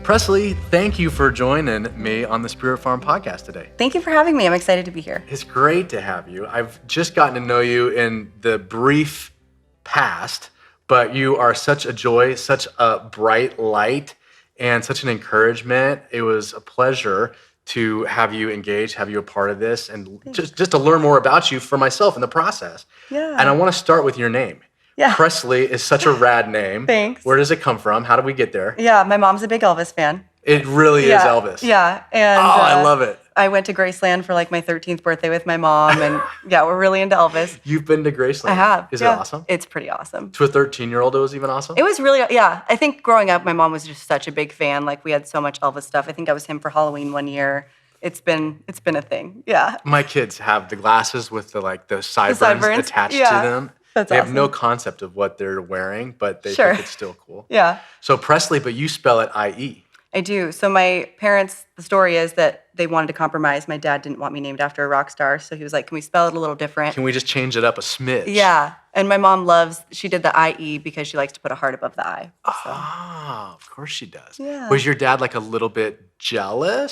Preslie, thank you for joining me on the Spirit Farm podcast today. Thank you for having me. I'm excited to be here. It's great to have you. I've just gotten to know you in the brief past, but you are such a joy, such a bright light, and such an encouragement. It was a pleasure to have you engaged, have you a part of this, and just to learn more about you for myself in the process. Yeah. And I want to start with your name. Yeah. Preslie is such a rad name. Thanks. Where does it come from? How did we get there? Yeah, my mom's a big Elvis fan. It really is Elvis. Yeah. And I love it. I went to Graceland for like my 13th birthday with my mom, and yeah, we're really into Elvis. You've been to Graceland? I have. Is it awesome? It's pretty awesome. To a 13-year-old, it was even awesome? It was really, I think growing up, my mom was just such a big fan. Like we had so much Elvis stuff. I think I was him for Halloween one year. It's been a thing. Yeah. My kids have the glasses with the sideburns attached to them. That's they awesome. have no concept of what they're wearing, but they Sure. think it's still cool. Yeah. So Preslie, but you spell it I-E. I do. So my parents, the story is that they wanted to compromise. My dad didn't want me named after a rock star, so he was like, can we spell it a little different? Can we just change it up a smidge? Yeah. And my mom she did the I-E because she likes to put a heart above the I. So. Oh, of course she does. Yeah. Was your dad like a little bit jealous?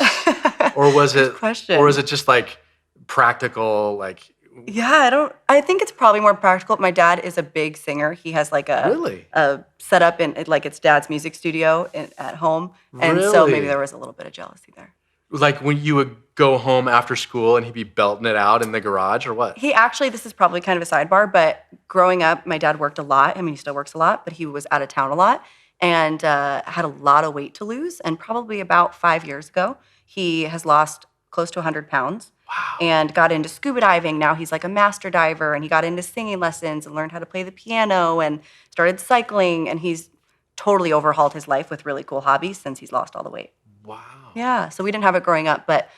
Or was it question. Or is it just like practical, like Yeah, I think it's probably more practical. My dad is a big singer. He has like a setup in like it's dad's music studio at home. And so maybe there was a little bit of jealousy there. Like when you would go home after school and he'd be belting it out in the garage or what? This is probably kind of a sidebar, but growing up, my dad worked a lot. I mean, he still works a lot, but he was out of town a lot and had a lot of weight to lose. And probably about 5 years ago, he has lost close to 100 pounds. Wow. And got into scuba diving. Now he's like a master diver, and he got into singing lessons and learned how to play the piano and started cycling. And he's totally overhauled his life with really cool hobbies since he's lost all the weight. Wow. Yeah. So we didn't have it growing up, but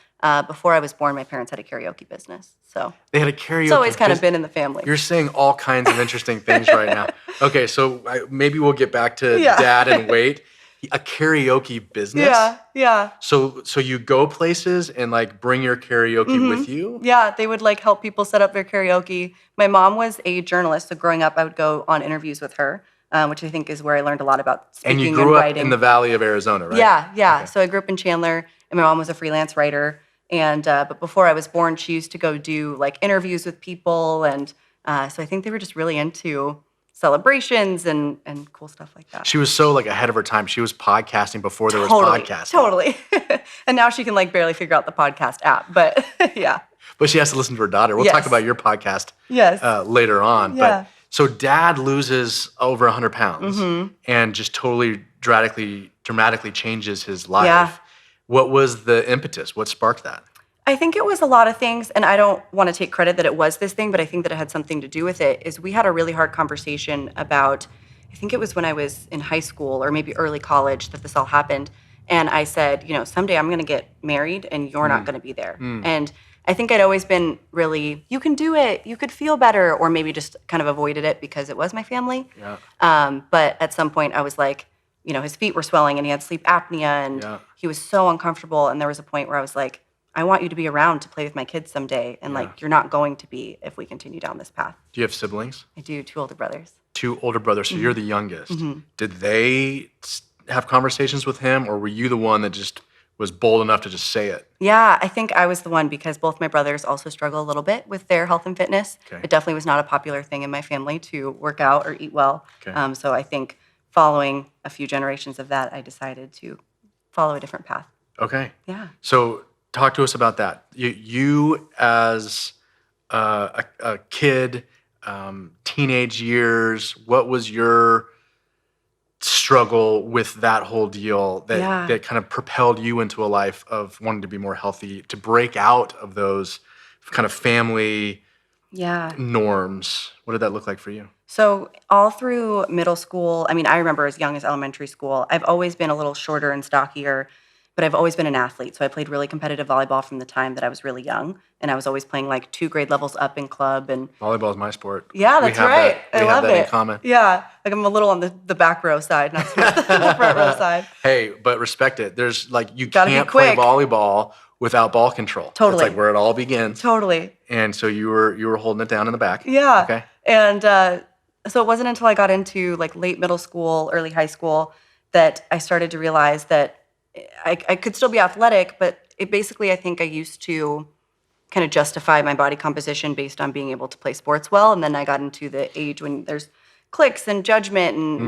before I was born, my parents had a karaoke business. So they had a karaoke. It's always kind of been in the family. You're saying all kinds of interesting things right now. Okay, so maybe we'll get back to dad and weight. A karaoke business? Yeah. So you go places and like bring your karaoke with you? Yeah, they would like help people set up their karaoke. My mom was a journalist, so growing up, I would go on interviews with her, which I think is where I learned a lot about speaking and writing. And you grew up in the Valley of Arizona, right? Yeah. Okay. So I grew up in Chandler, and my mom was a freelance writer. And but before I was born, she used to go do like interviews with people, and so I think they were just really into celebrations and cool stuff like that. She was so like ahead of her time. She was podcasting before there was podcasting. Totally. And now she can like barely figure out the podcast app, but yeah. But she has to listen to her daughter. We'll talk about your podcast later on. Yeah. But so dad loses over 100 pounds and just totally dramatically changes his life. Yeah. What was the impetus? What sparked that? I think it was a lot of things, and I don't want to take credit that it was this thing, but I think that it had something to do with it, is we had a really hard conversation about, I think it was when I was in high school or maybe early college that this all happened, and I said, someday I'm going to get married and you're not going to be there. And I think I'd always been really, you can do it, you could feel better, or maybe just kind of avoided it because it was my family. Yeah. But at some point I was like, his feet were swelling and he had sleep apnea and he was so uncomfortable, and there was a point where I was like, I want you to be around to play with my kids someday. And you're not going to be if we continue down this path. Do you have siblings? I do, 2 older brothers. 2 older brothers. So you're the youngest. Did they have conversations with him, or were you the one that just was bold enough to just say it? Yeah, I think I was the one because both my brothers also struggle a little bit with their health and fitness. Okay. It definitely was not a popular thing in my family to work out or eat well. Okay. So I think following a few generations of that, I decided to follow a different path. Okay. Yeah. So talk to us about that. You as a kid, teenage years, what was your struggle with that whole deal that kind of propelled you into a life of wanting to be more healthy, to break out of those kind of family norms? What did that look like for you? So all through middle school, I remember as young as elementary school, I've always been a little shorter and stockier, but I've always been an athlete. So I played really competitive volleyball from the time that I was really young. And I was always playing like 2 grade levels up in club. And volleyball is my sport. Yeah, that's right. I love it. We have that in common. Yeah. Like I'm a little on the back row side, not so much the front row side. Hey, but respect it. There's like, you Gotta can't be play quick. volleyball without ball control. Totally. It's like where it all begins. Totally. And so you were holding it down in the back. Yeah. Okay. And so it wasn't until I got into like late middle school, early high school that I started to realize that I could still be athletic, but it basically, I think I used to kind of justify my body composition based on being able to play sports well. And then I got into the age when there's clicks and judgment and,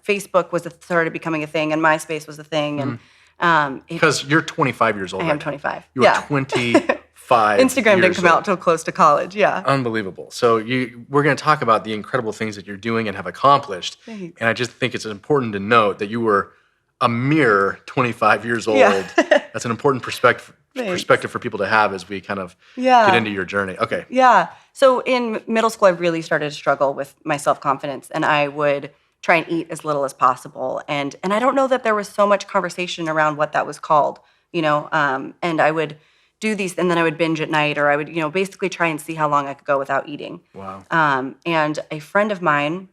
Facebook started becoming a thing and MySpace was a thing. And Because you're 25 years old. I am 25. You are 25 Instagram didn't years come old. out till close to college. Yeah. Unbelievable. So we're going to talk about the incredible things that you're doing and have accomplished. Thanks. And I just think it's important to note that you were a mere 25 years old. Yeah. That's an important perspective for people to have as we kind of Yeah. get into your journey. Okay. Yeah. So in middle school, I really started to struggle with my self-confidence, and I would try and eat as little as possible. And I don't know that there was so much conversation around what that was called, and I would do these, and then I would binge at night, or I would, basically try and see how long I could go without eating. Wow. And a friend of mine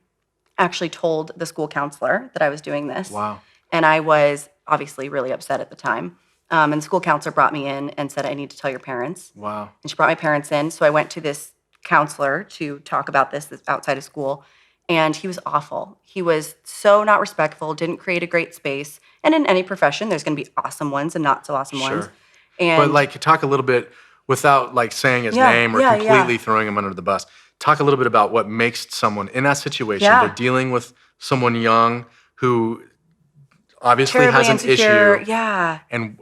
actually told the school counselor that I was doing this. Wow. And I was obviously really upset at the time. And the school counselor brought me in and said, I need to tell your parents. Wow. And she brought my parents in. So I went to this counselor to talk about this outside of school. And he was awful. He was so not respectful, didn't create a great space. And in any profession, there's going to be awesome ones and not so awesome ones. And But talk a little bit without saying his name or completely throwing him under the bus. Talk a little bit about what makes someone in that situation. Yeah. They're dealing with someone young who obviously terribly has an insecure. issue. Yeah. And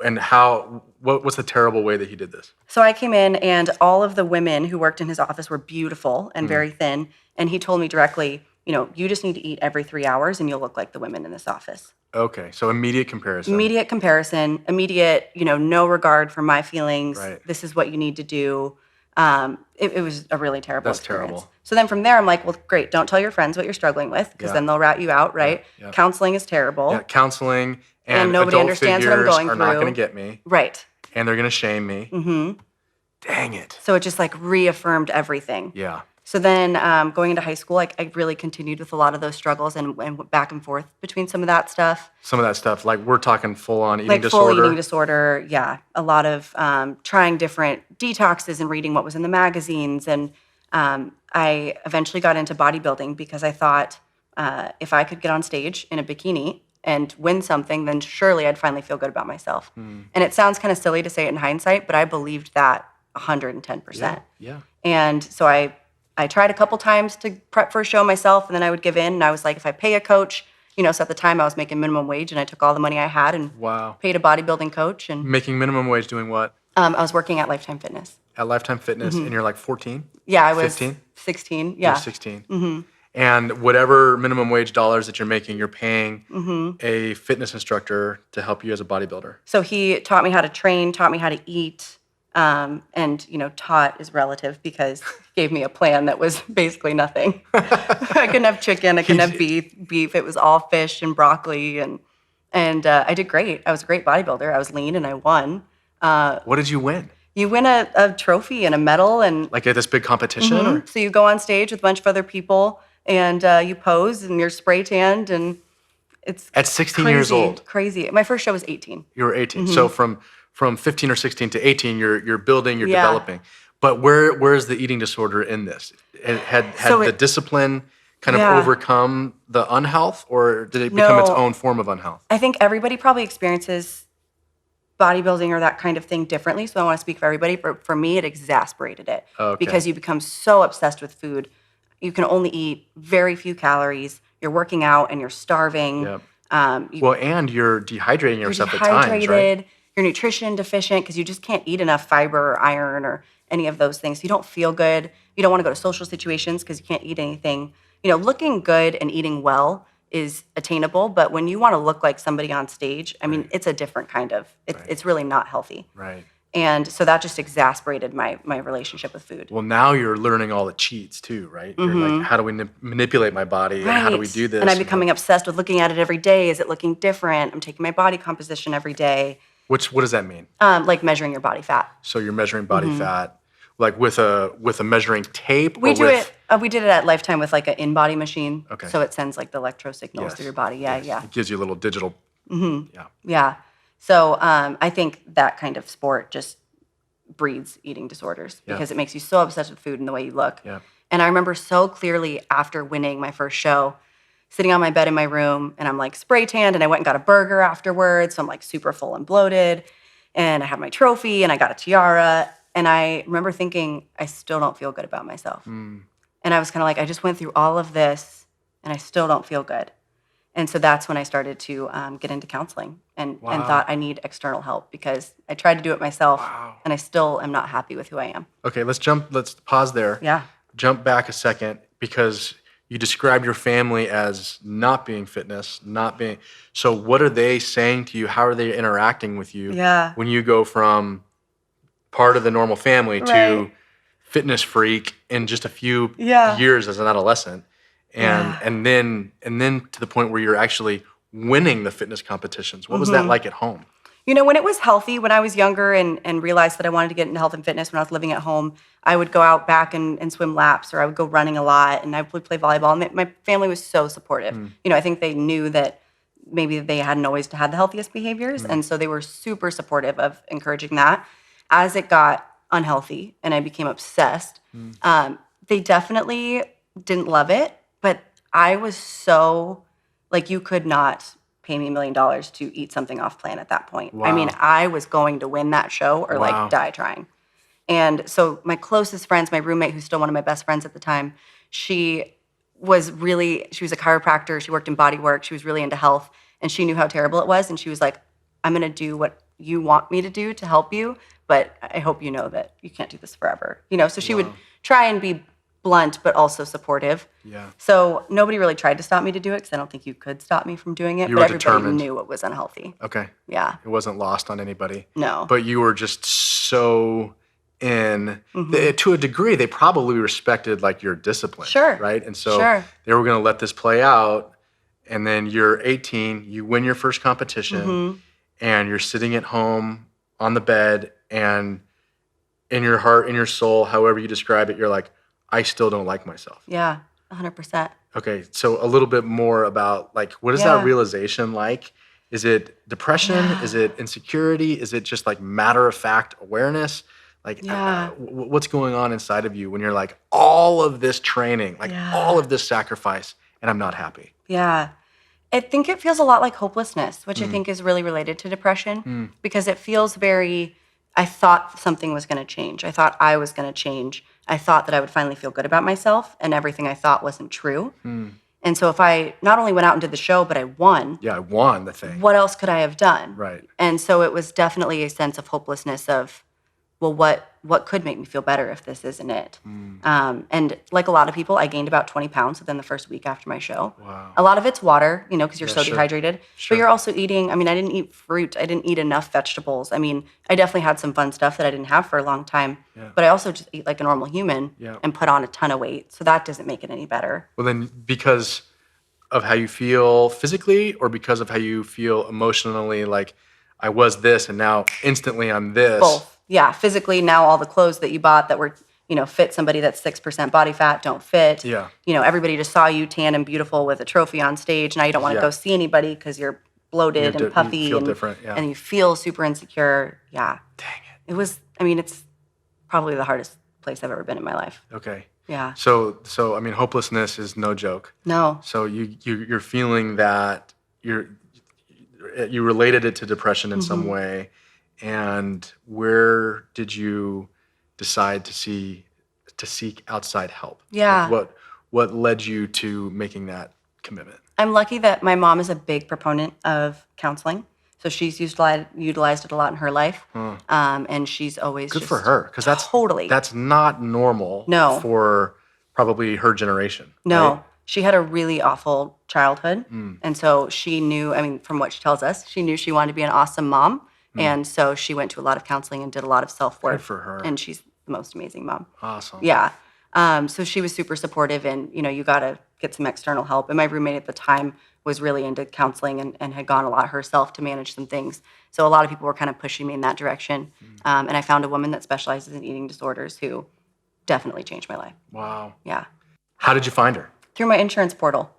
what's the terrible way that he did this? So I came in, and all of the women who worked in his office were beautiful and very thin. And he told me directly, you just need to eat every 3 hours and you'll look like the women in this office. Okay, so immediate comparison. Immediate, no regard for my feelings. Right. This is what you need to do. It was a really terrible experience. Terrible. So then from there, I'm like, well, great. Don't tell your friends what you're struggling with, because then they'll rat you out, right? Yeah. Counseling is terrible. Yeah, counseling and nobody adult understands what I'm figures going are not through. going to get me. Right. And they're going to shame me. Mm-hmm. Dang it. So it just reaffirmed everything. Yeah. So then going into high school, I really continued with a lot of those struggles and went back and forth between some of that stuff. Some of that stuff, we're talking full-on eating Full disorder. eating disorder, yeah. A lot of trying different detoxes and reading what was in the magazines. And I eventually got into bodybuilding because I thought if I could get on stage in a bikini and win something, then surely I'd finally feel good about myself. And it sounds kind of silly to say it in hindsight, but I believed that 110%. Yeah. And so I tried a couple times to prep for a show myself, and then I would give in. And I was like, if I pay a coach, so at the time I was making minimum wage, and I took all the money I had and paid a bodybuilding coach. And Making minimum wage doing what? I was working at Lifetime Fitness. At Lifetime Fitness, and you're 14? Yeah, I was 15? 16. Yeah. You're 16. And whatever minimum wage dollars that you're making, you're paying a fitness instructor to help you as a bodybuilder. So he taught me how to train, taught me how to eat, and taught is relative because he gave me a plan that was basically nothing. I couldn't have chicken, I couldn't have beef. It was all fish and broccoli, and I did great. I was a great bodybuilder. I was lean and I won. What did you win? You win a trophy and a medal, and At this big competition? Or? so you go on stage with a bunch of other people, and you pose, and you're spray tanned, and it's At 16 crazy, years old? Crazy. My first show was 18. You were 18. So from 15 or 16 to 18, you're building, you're developing. But where's the eating disorder in this? Had the discipline kind of overcome the unhealth, or did it become its own form of unhealth? I think everybody probably experiences bodybuilding or that kind of thing differently. So I want to speak for everybody. For me, it exasperated it because you become so obsessed with food. You can only eat very few calories. You're working out and you're starving. Yep. And you're dehydrating yourself you're at times, right? You're nutrition deficient because you just can't eat enough fiber or iron or any of those things. You don't feel good. You don't want to go to social situations because you can't eat anything. Looking good and eating well is attainable, but when you want to look like somebody on stage, I mean, it's a different kind of, it's really not healthy. Right. And so that just exasperated my relationship with food. Well, now you're learning all the cheats too, right? You're like, how do we manipulate my body? And how do we do this? And I'm becoming obsessed with looking at it every day. Is it looking different? I'm taking my body composition every day. What does that mean? Like measuring your body fat. So you're measuring body fat, like with a measuring tape? We did it at Lifetime with an in-body machine. Okay. So it sends the electro signals through your body. Yeah, yeah. It gives you a little digital. Yeah. Yeah. So I think that kind of sport just breeds eating disorders because it makes you so obsessed with food and the way you look. Yeah. And I remember so clearly after winning my first show, sitting on my bed in my room, and I'm like spray tanned, and I went and got a burger afterwards. So I'm like super full and bloated, and I had my trophy, and I got a tiara. And I remember thinking, I still don't feel good about myself. And I was kind of like, I just went through all of this, and I still don't feel good. And so that's when I started to get into counseling and thought I need external help because I tried to do it myself, and I still am not happy with who I am. Okay, let's pause there. Yeah. Jump back a second because you described your family as not being fitness, so what are they saying to you? How are they interacting with you when you go from part of the normal family to fitness freak in just a few years as an adolescent? And then to the point where you're actually winning the fitness competitions. What was that like at home? You know, when it was healthy, when I was younger and realized that I wanted to get into health and fitness when I was living at home, I would go out back and swim laps, or I would go running a lot, and I would play volleyball. And my family was so supportive. You know, I think they knew that maybe they hadn't always had the healthiest behaviors, and so they were super supportive of encouraging that. As it got unhealthy and I became obsessed, they definitely didn't love it. But I was so, like, you could not pay me $1 million to eat something off plan at that point. I mean, I was going to win that show or like die trying. And so my closest friends, my roommate, who's still one of my best friends at the time, she was a chiropractor. She worked in body work. She was really into health, and she knew how terrible it was. And she was like, I'm going to do what you want me to do to help you, but I hope you know that you can't do this forever. You know, so she would try and be blunt, but also supportive. Yeah. So nobody really tried to stop me to do it because I don't think you could stop me from doing it. You but were everybody determined. Knew it was unhealthy. Okay. Yeah. It wasn't lost on anybody. No. But you were just so in. To a degree, they probably respected like your discipline. Sure. Right? And so they were going to let this play out. And then you're 18, you win your first competition, and you're sitting at home on the bed, and in your heart, in your soul, however you describe it, you're like, I still don't like myself. Yeah, 100%. Okay, so a little bit more about like, what is that realization like? Is it depression? Yeah. Is it insecurity? Is it just like matter of fact awareness? Like, what's going on inside of you when you're like, all of this training, like all of this sacrifice, and I'm not happy? Yeah. I think it feels a lot like hopelessness, which I think is really related to depression because it feels very, I thought something was going to change. I thought I was going to change. I thought that I would finally feel good about myself, and everything I thought wasn't true. And so if I not only went out and did the show, but I won. Yeah, I won the thing. What else could I have done? Right. And so it was definitely a sense of hopelessness of, well, what could make me feel better if this isn't it? And like a lot of people, I gained about 20 pounds within the first week after my show. Wow. A lot of it's water, you know, because you're so dehydrated. But you're also eating, I mean, I didn't eat fruit. I didn't eat enough vegetables. I mean, I definitely had some fun stuff that I didn't have for a long time. Yeah. But I also just eat like a normal human and put on a ton of weight. So that doesn't make it any better. Well, then because of how you feel physically, or because of how you feel emotionally, like I was this and now instantly I'm this? Both. Yeah, physically, now all the clothes that you bought that were, you know, fit somebody that's 6% body fat don't fit. Yeah. You know, everybody just saw you tan and beautiful with a trophy on stage. Now you don't want to go see anybody because you're bloated and puffy. You feel different, and you feel super insecure. Yeah. Dang it. It was, I mean, it's probably the hardest place I've ever been in my life. Okay. Yeah. So I mean, hopelessness is no joke. No. So you're feeling that you related it to depression in some way. And where did you decide to seek outside help? Yeah. Like what led you to making that commitment? I'm lucky that my mom is a big proponent of counseling. So she's utilized it a lot in her life. And she's always good for her, because that's not normal for probably her generation. No. Right? She had a really awful childhood. And so she knew, I mean, from what she tells us, she knew she wanted to be an awesome mom. And so she went to a lot of counseling and did a lot of self-work. Good for her. And she's the most amazing mom. Awesome. Yeah. So she was super supportive, and, you know, you got to get some external help. And my roommate at the time was really into counseling and had gone a lot herself to manage some things. So a lot of people were kind of pushing me in that direction. And I found a woman that specializes in eating disorders who definitely changed my life. Wow. Yeah. How did you find her? Through my insurance portal.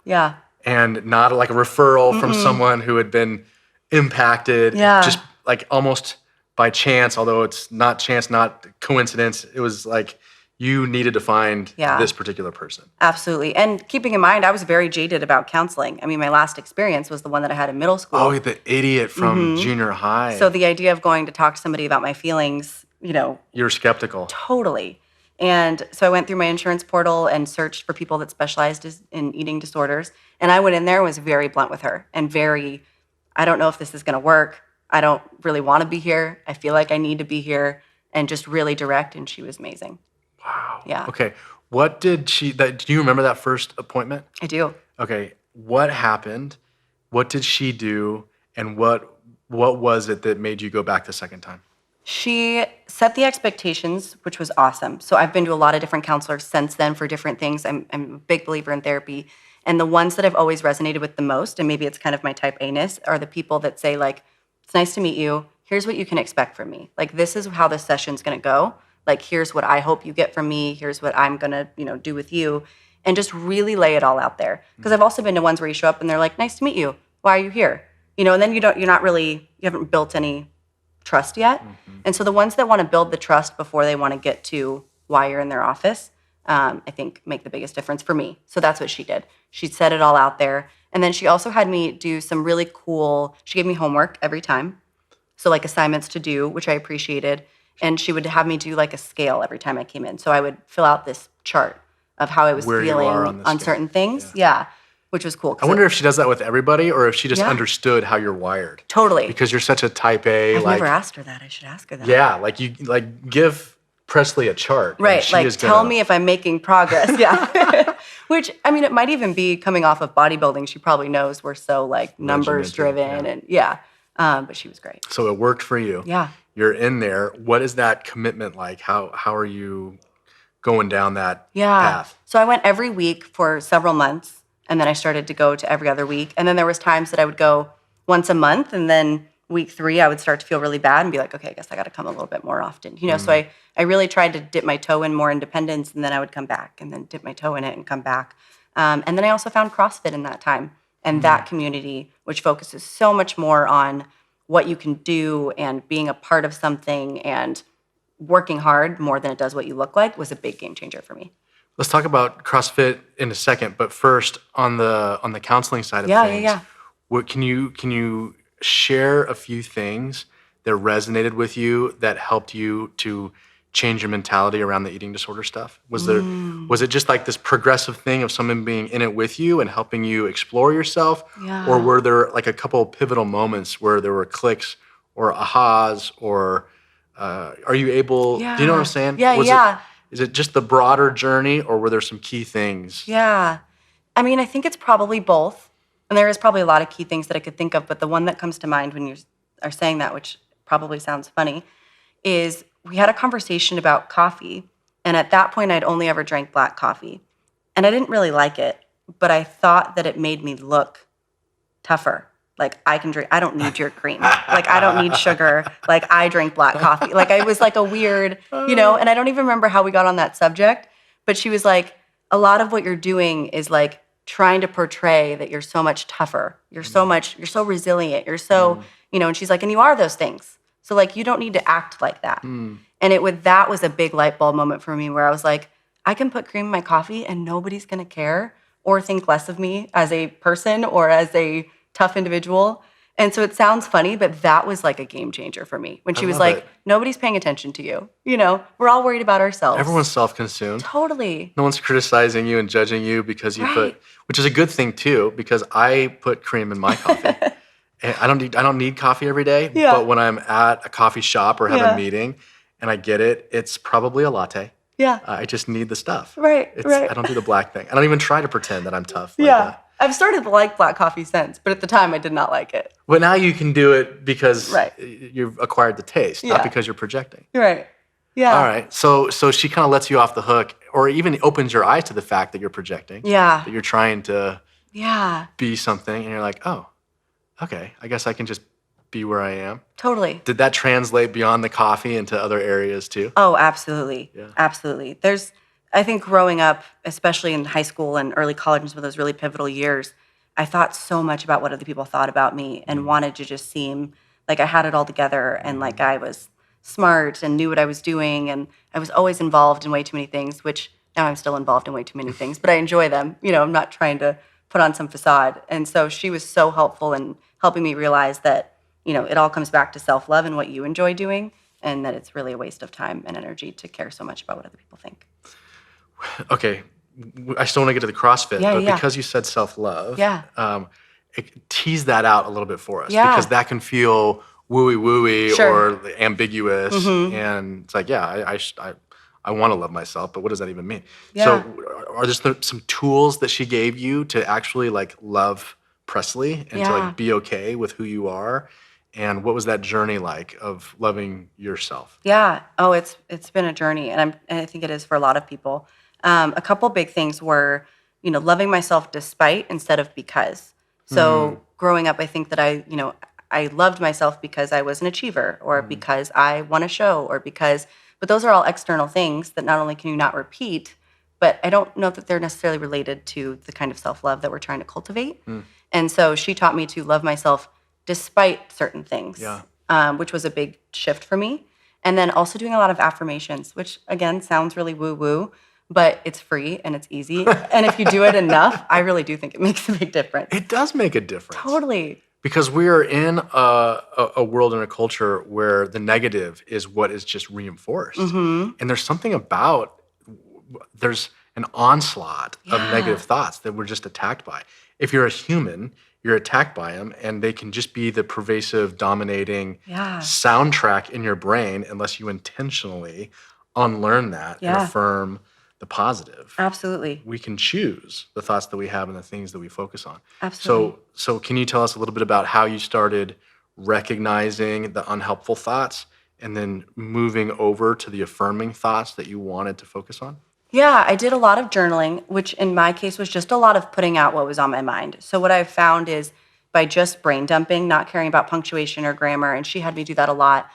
Yeah. And not like a referral from someone who had been impacted, just like almost by chance, although it's not chance, not coincidence. It was like you needed to find Yeah. this particular person. Absolutely. And keeping in mind, I was very jaded about counseling. I mean, my last experience was the one that I had in middle school. Oh, the idiot from junior high. So the idea of going to talk to somebody about my feelings, You're skeptical. totally. And so I went through my insurance portal and searched for people that specialized in eating disorders. And I went in there and was very blunt with her and I don't know if this is going to work. I don't really want to be here. I feel like I need to be here, and just really direct. And she was amazing. Wow. Yeah. Okay. What did do you remember that first appointment? I do. Okay. What happened? What did she do? And what was it that made you go back the second time? She set the expectations, which was awesome. So I've been to a lot of different counselors since then for different things. I'm a big believer in therapy. And the ones that I've always resonated with the most, and maybe it's kind of my type A-ness, are the people that say, like, it's nice to meet you. Here's what you can expect from me. Like, this is how this session's going to go. Like, here's what I hope you get from me. Here's what I'm going to, do with you. And just really lay it all out there. Because I've also been to ones where you show up and they're like, nice to meet you. Why are you here? And then you haven't built any trust yet. And so the ones that want to build the trust before they want to get to why you're in their office, I think make the biggest difference for me. So that's what she did. She set it all out there. And then she also had me do some really cool, she gave me homework every time. So like assignments to do, which I appreciated. And she would have me do like a scale every time I came in. So I would fill out this chart of how I was Where you feeling are on the scale. certain things. Yeah. Which was cool. I wonder if she does that with everybody or if she just understood how you're wired. Totally. Because you're such a type A. I've never asked her that. I should ask her that. Yeah, give Preslie a chart. Right, tell me if I'm making progress. Yeah. Which, it might even be coming off of bodybuilding. She probably knows we're so numbers driven and but she was great. So it worked for you. Yeah. You're in there. What is that commitment like? How are you going down that path? So I went every week for several months, and then I started to go to every other week. And then there was times that I would go once a month, and then week 3 I would start to feel really bad and be like, okay, I guess I got to come a little bit more often. So I really tried to dip my toe in more independence, and then I would come back and then dip my toe in it and come back. And then I also found CrossFit in that time and that community, which focuses so much more on what you can do and being a part of something and working hard more than it does what you look like, was a big game changer for me. Let's talk about CrossFit in a second, but first on the counseling side of things. Yeah. What can you share a few things that resonated with you that helped you to change your mentality around the eating disorder stuff? Was it just like this progressive thing of someone being in it with you and helping you explore yourself? Yeah. Or were there like a couple of pivotal moments where there were clicks or ahas or are you able, do you know what I'm saying? Yeah. Is it just the broader journey or were there some key things? Yeah. I think it's probably both. And there is probably a lot of key things that I could think of, but the one that comes to mind when you are saying that, which probably sounds funny, is we had a conversation about coffee. And at that point, I'd only ever drank black coffee. And I didn't really like it, but I thought that it made me look tougher. Like, I can drink, I don't need your cream. Like, I don't need sugar. Like, I drink black coffee. Like, I was like a weird, and I don't even remember how we got on that subject, but she was like, a lot of what you're doing is like trying to portray that you're so much tougher. You're so resilient. You're so, and she's like, and you are those things. So like, you don't need to act like that. And that was a big light bulb moment for me where I was like, I can put cream in my coffee and nobody's going to care or think less of me as a person or as a tough individual. And so it sounds funny, but that was like a game changer for me when she was like, nobody's paying attention to you. We're all worried about ourselves. Everyone's self-consumed. Totally. No one's criticizing you and judging you because you put, which is a good thing too, because I put cream in my coffee. And I don't need coffee every day, but when I'm at a coffee shop or have a meeting and I get it, it's probably a latte. Yeah. I just need the stuff. Right. I don't do the black thing. I don't even try to pretend that I'm tough. Like that. I've started to like black coffee since, but at the time I did not like it. But now you can do it because you've acquired the taste, not because you're projecting. Right. Yeah. All right. So she kind of lets you off the hook or even opens your eyes to the fact that you're projecting. Yeah. That you're trying to be something and you're like, oh, okay, I guess I can just be where I am. Totally. Did that translate beyond the coffee into other areas too? Oh, absolutely. Yeah. Absolutely. I think growing up, especially in high school and early college and some of those really pivotal years, I thought so much about what other people thought about me and wanted to just seem like I had it all together and like I was smart and knew what I was doing. And I was always involved in way too many things, which now I'm still involved in way too many things, but I enjoy them. I'm not trying to put on some facade. And so she was so helpful in helping me realize that, it all comes back to self-love and what you enjoy doing, and that it's really a waste of time and energy to care so much about what other people think. Okay. I still want to get to the CrossFit, but because you said self-love, tease that out a little bit for us, because that can feel wooey or ambiguous. And it's like, I want to love myself, but what does that even mean? So are there some tools that she gave you to actually love Preslie and to be okay with who you are? And what was that journey like of loving yourself? Yeah. Oh, it's been a journey, and I think it is for a lot of people. A couple big things were, loving myself despite instead of because. So growing up, I think that I loved myself because I was an achiever, or because I won a show, but those are all external things that not only can you not repeat, but I don't know that they're necessarily related to the kind of self-love that we're trying to cultivate. And so she taught me to love myself despite certain things, which was a big shift for me. And then also doing a lot of affirmations, which again sounds really woo-woo, but it's free and it's easy. And if you do it enough, I really do think it makes a big difference. It does make a difference. Totally. Because we are in a world and a culture where the negative is what is just reinforced. And there's something about, there's an onslaught of negative thoughts that we're just attacked by. If you're a human, you're attacked by them, and they can just be the pervasive, dominating soundtrack in your brain unless you intentionally unlearn that and affirm the positive. Absolutely. We can choose the thoughts that we have and the things that we focus on. Absolutely. So can you tell us a little bit about how you started recognizing the unhelpful thoughts and then moving over to the affirming thoughts that you wanted to focus on? Yeah, I did a lot of journaling, which in my case was just a lot of putting out what was on my mind. So what I've found is by just brain dumping, not caring about punctuation or grammar, and she had me do that a lot,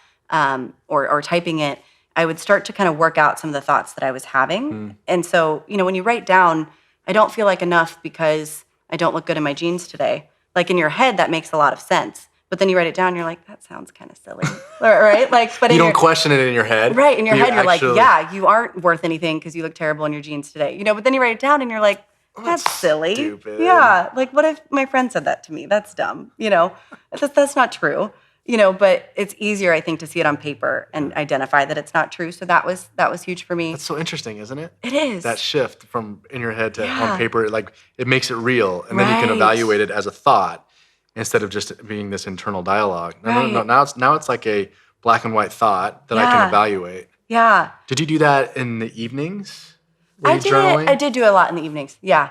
or typing it, I would start to kind of work out some of the thoughts that I was having. And so, when you write down, I don't feel like enough because I don't look good in my jeans today. Like in your head, that makes a lot of sense. But then you write it down, and you're like, that sounds kind of silly, right? But you don't question it in your head. Right, in your head, you're like, yeah, you aren't worth anything because you look terrible in your jeans today. But then you write it down, and you're like, that's silly. Stupid. Yeah, like what if my friend said that to me? That's dumb. That's not true. But it's easier, I think, to see it on paper and identify that it's not true. So that was huge for me. That's so interesting, isn't it? It is. That shift from in your head to on paper, it makes it real, and then you can evaluate it as a thought instead of just being this internal dialogue. No. Now it's like a black and white thought that I can evaluate. Yeah. Did you do that in the evenings? I did do a lot in the evenings. Yeah.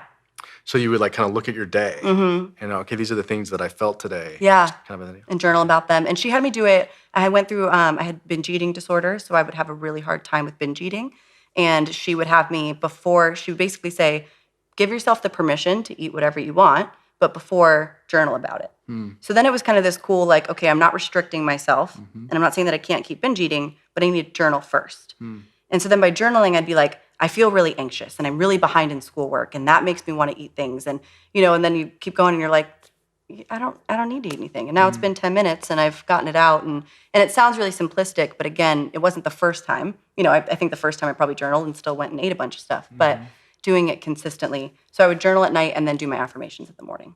So you would kind of look at your day and okay, these are the things that I felt today. Yeah. Kind of a thing. And journal about them. And she had me do it. I went through, I had binge eating disorder, so I would have a really hard time with binge eating. And she would have me she would basically say, give yourself the permission to eat whatever you want, but before, journal about it. So then it was kind of this cool, okay, I'm not restricting myself, and I'm not saying that I can't keep binge eating, but I need to journal first. And so then by journaling, I'd be like, I feel really anxious, and I'm really behind in schoolwork, and that makes me want to eat things. And, and then you keep going, and you're like, I don't need to eat anything. And now it's been 10 minutes, and I've gotten it out. And it sounds really simplistic, but again, it wasn't the first time. I think the first time I probably journaled and still went and ate a bunch of stuff, but doing it consistently. So I would journal at night and then do my affirmations in the morning.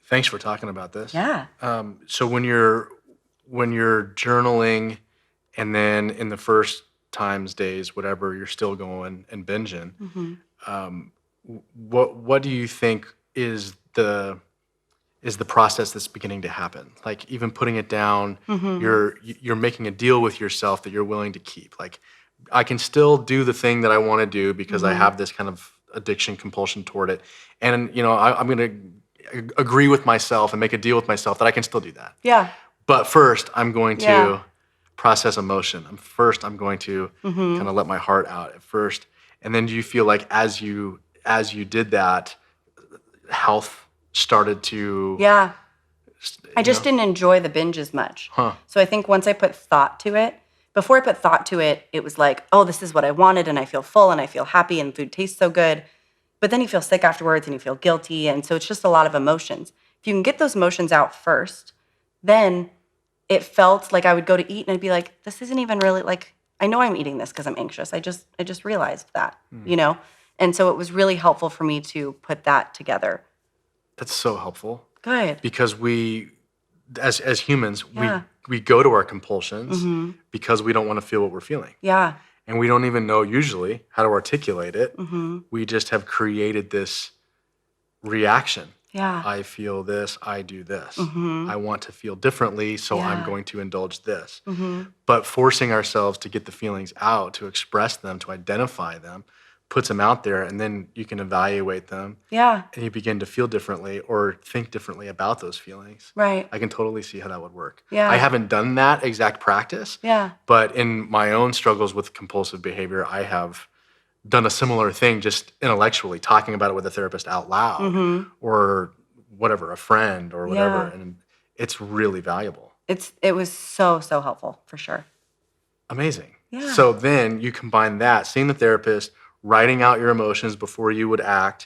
Thanks for talking about this. Yeah. So when you're journaling, and then in the first times, days, whatever, you're still going and binging, what do you think is the process that's beginning to happen? Even putting it down, you're making a deal with yourself that you're willing to keep. I can still do the thing that I want to do because I have this kind of addiction compulsion toward it, and I'm going to agree with myself and make a deal with myself that I can still do that. Yeah. But first, I'm going to process emotion. I'm going to kind of let my heart out at first. And then do you feel like as you did that, health started to... Yeah. I just didn't enjoy the binge as much. So I think once I put thought to it, before I put thought to it, it was like, oh, this is what I wanted, and I feel full, and I feel happy, and food tastes so good. But then you feel sick afterwards, and you feel guilty, and so it's just a lot of emotions. If you can get those emotions out first, then it felt like I would go to eat and I'd be like, this isn't even really like, I know I'm eating this because I'm anxious. I just realized that, you know? And so it was really helpful for me to put that together. That's so helpful. Good. Because we, as humans, Yeah. we go to our compulsions because we don't want to feel what we're feeling. Yeah. And we don't even know usually how to articulate it. Mm-hmm. We just have created this reaction. Yeah. I feel this, I do this. Mm-hmm. I want to feel differently, so I'm Yeah. going to indulge this. Mm-hmm. But forcing ourselves to get the feelings out, to express them, to identify them, puts them out there, and then you can evaluate them. Yeah. And you begin to feel differently or think differently about those feelings. Right. I can totally see how that would work. Yeah. I haven't done that exact practice, Yeah. but in my own struggles with compulsive behavior, I have done a similar thing just intellectually, talking about it with a therapist out loud or whatever, a friend or whatever. Yeah. And it's really valuable. It was so helpful for sure. Amazing. Yeah. So then you combine that, seeing the therapist, writing out your emotions before you would act,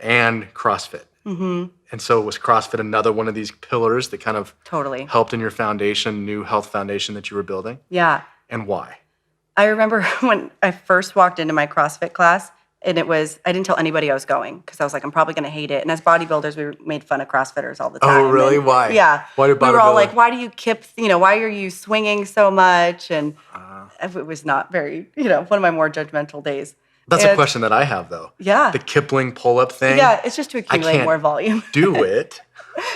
and CrossFit. Mm-hmm. And so was CrossFit another one of these pillars that kind of Totally. helped in your foundation, new health foundation that you were building? Yeah. And why? I remember when I first walked into my CrossFit class, and I didn't tell anybody I was going because I was like, I'm probably going to hate it. And as bodybuilders, we made fun of CrossFitters all the time. Oh, really? And, Why? Yeah. Why did we were all bodybuilding- like, why do you why are you swinging so much? And it was not very, one of my more judgmental days. That's a question that I have, though. Yeah. The Kipling pull-up thing. Yeah, it's just to accumulate can't more volume. do it.